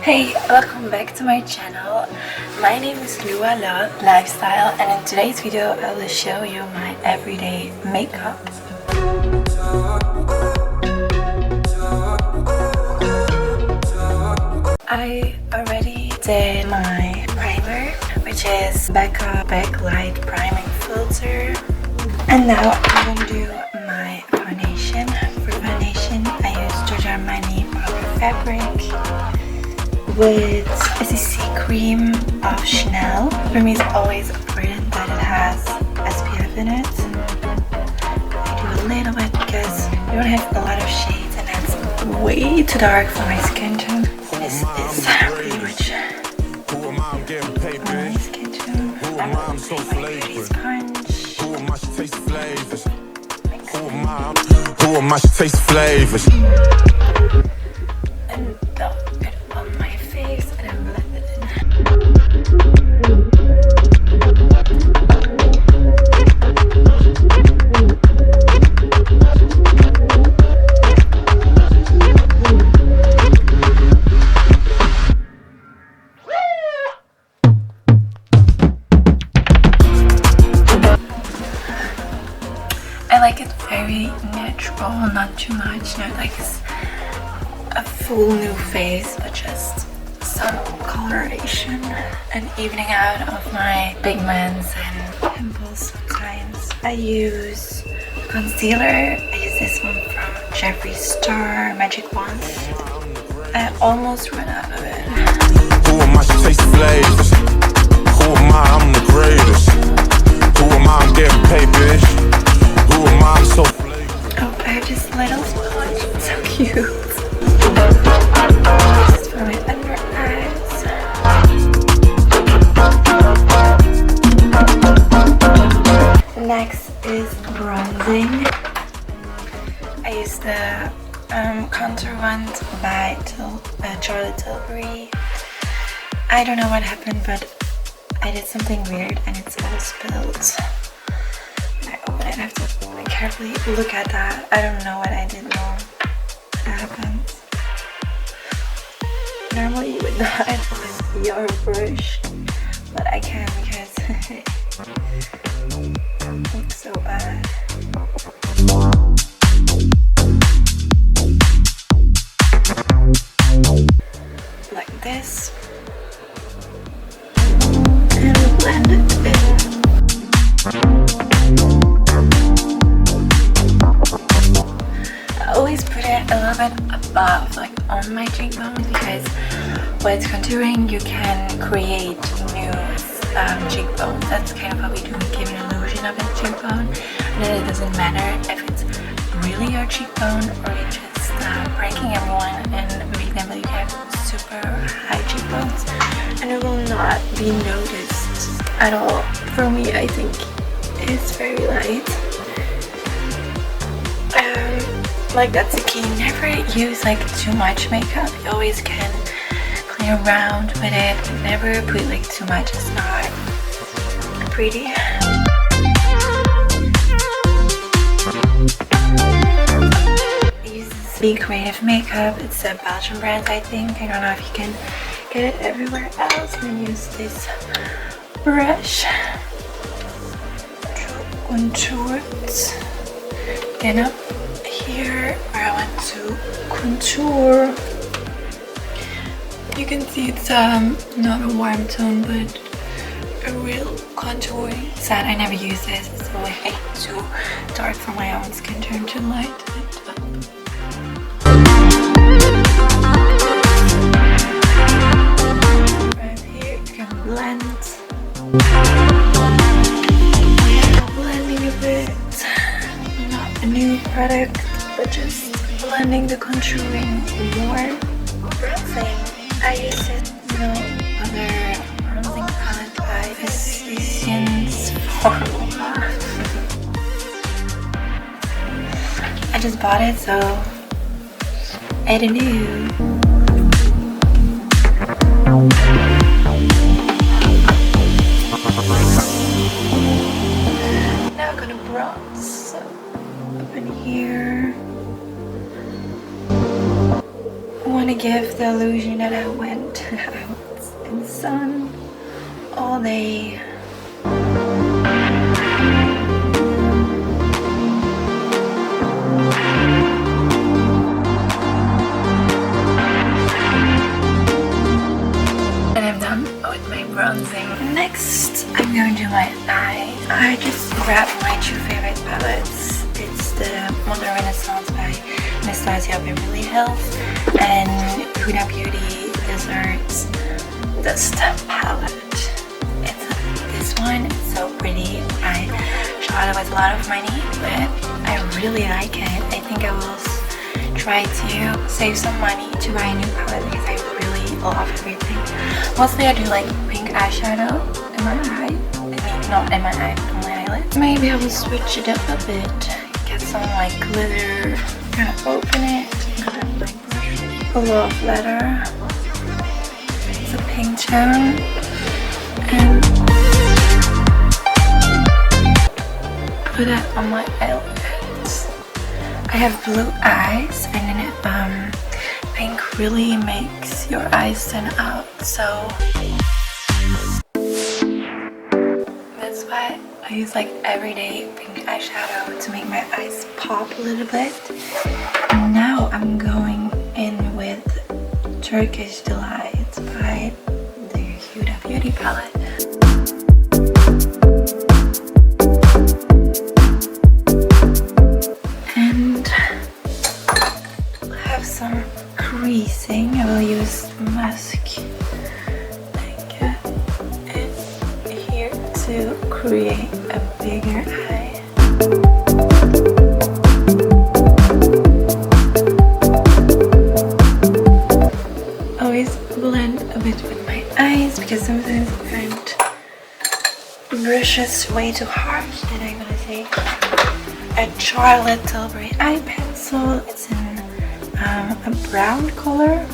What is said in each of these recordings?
Hey, welcome back to my channel. My name is Lua Lifestyle, and in today's video I will show you my everyday makeup. I already did my primer, which is Becca Backlight Priming Filter, and now I'm gonna do my foundation. For foundation, I use Giorgio Armani Powder Fabric with SEC cream of Chanel. For me, it's always important that it has SPF in it. I do a little bit because I don't have a lot of shades, and that's way too dark for my skin tone. This is pretty much my skin tone. I'm going to take my beauty sponge. Who am I to taste flavors? And dot it on my face and then blend it in. I like it very natural, not too much, not like a full new face, but just some coloration and evening out of my pigments and pimples sometimes. I use concealer. I use this one from Jeffree Star Magic Wand. I almost ran out of it. Who am I to taste flavors? Who am I? I'm the greatest. Who am I? I'm getting paid, bitch. Who am I? I'm so flavorful. Oh, I have this little sponge. It's so cute. Just for my under eyes. Next is bronzing. I use the contour wand by Charlotte Tilbury. I don't know what happened, but I did something weird and it's all spilled. When I open it, I have to carefully look at that. I don't know what I did wrong. That happens. Normally you would not with your brush, but I can because it looks so bad. Like this. And blend it in. I always put it a little bit above, like on my cheekbones, because with contouring you can create new cheekbones. That's kind of what we do. We give an illusion of a cheekbone, and then it doesn't matter if it's really your cheekbone or you're just pranking everyone and make them believe you have super high cheekbones, and it will not be noticed at all. For me, I think it's very light. Like that's the key. Never use like too much makeup. You always can play around with it, but never put like too much. It's not pretty. I use this Be Creative makeup. It's a Belgian brand, I think. I don't know if you can get it everywhere else. And use this brush to contour it. Then up here where I want to contour, you can see it's not a warm tone but a real contouring set. I never use this, it's way too dark for my own skin tone to light it up. Right here you can blend. Blending a bit. Not a new product, but just blending the contouring more. Bronzing. I use it, other bronzing palette by Physicians Formula. I just bought it, so I don't know. Now I'm gonna bronze. So up in here. want to give the illusion that I went out in the sun all day. And I'm done with my bronzing. Next, I'm going to do my eyes. I just grabbed my two favorite palettes. It's the Modern Renaissance by Anastasia Beverly Hills and Huda Beauty Desserts Dust palette. This one is so pretty. I shot it with a lot of money, but I really like it. I think I will try to save some money to buy a new palette because I really love everything. Mostly I do like pink eyeshadow in my eye. I mean, not in my eye, but on my eyelid. Maybe I will switch it up a bit. Get some like glitter. I'm gonna open it. Grab my brush. Full of leather. It's a pink tone. And put it on my eyelids. I have blue eyes, and then pink really makes your eyes stand out. So that's why I use like everyday pink eyeshadow to make my eyes pop a little bit. And now I'm going in with Turkish Delight by the Huda Beauty palette. And I have some creasing. I will use mask like it here to create a bigger eye. Always blend a bit with my eyes because sometimes I find brushes way too harsh. That I'm gonna take a Charlotte Tilbury eye pencil. It's in a brown color,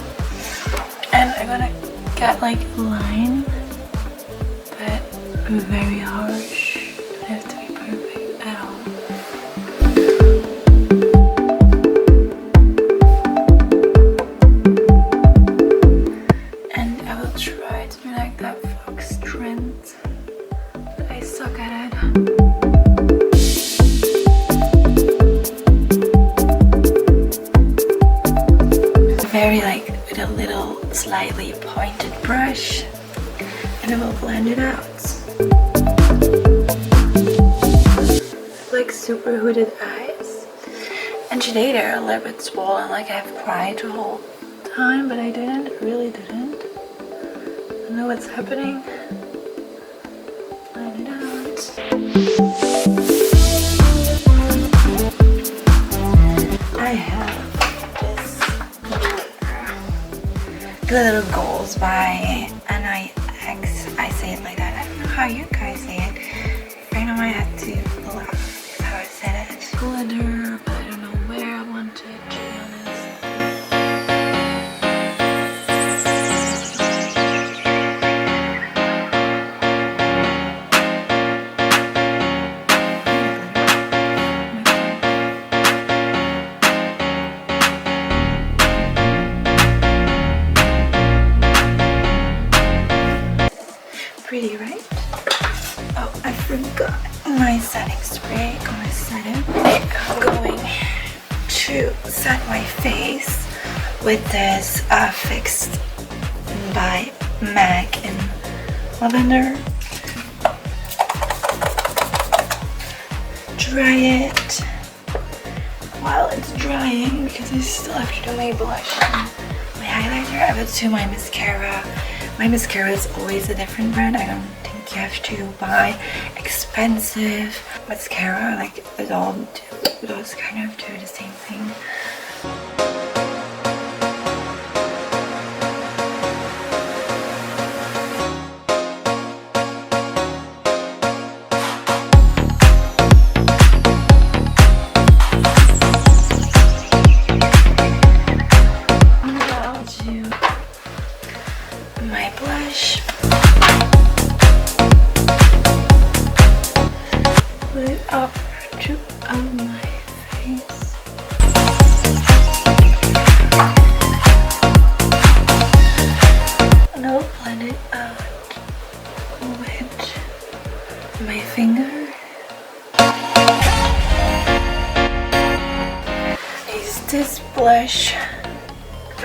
and I'm gonna get like a line, but very harsh. Don't have to be perfect at all. And I will try to be like that fox trend, but I suck at it. Very like with a little slightly pointed brush, and I will blend it out. Like super hooded eyes, and today they're a little bit swollen, like I have cried the whole time, but I really didn't. I don't know what's happening. Blend it out. I have Glitter Goals by Anastasia. I say it like that. I don't know how you guys say it. I know I had to laugh how I said it. Glitter, but I don't know where I want it, to be honest. Pretty, right? Oh, I forgot my setting spray. Gonna set it. I'm going to set my face with this Fixed by MAC in lavender. Dry it while it's drying because I still have to do my blush and my highlighter. I will do my mascara. My mascara is always a different brand. I don't think you have to buy expensive mascara. Like those kind of do the same thing.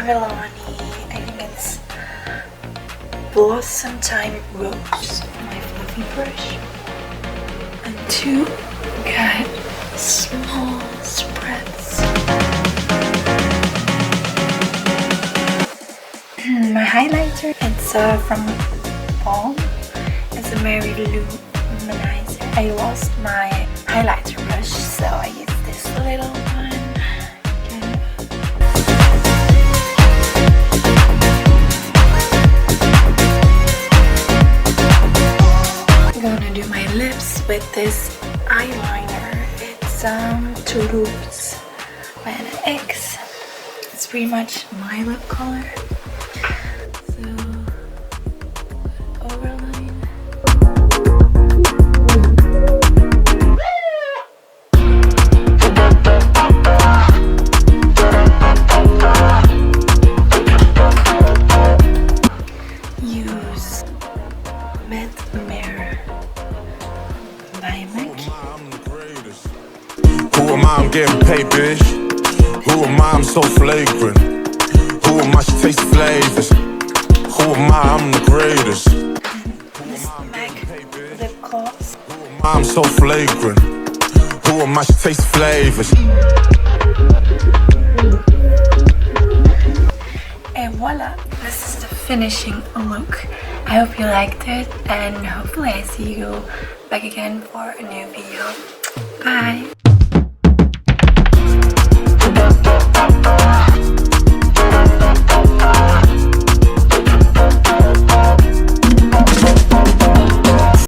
Milani, I think it's Blossomtime Rose, my fluffy brush, and 2 cut small spreads. My highlighter, it's from Balm. It's a Mary Lou manizer. I lost my highlighter brush, so I used this little one. I'm gonna do my lips with this eyeliner. It's Toulouse by an X. It's pretty much my lip color. Who am I? I'm getting paid, bitch. Who am I? I'm so flagrant. Who am I? She tastes flavors. Who am I? I'm the greatest. This MAC lip gloss. I'm so flagrant. Who am I? She tastes flavors. And voila, this is the finishing look. I hope you liked it, and hopefully I see you back again for a new video. Bye!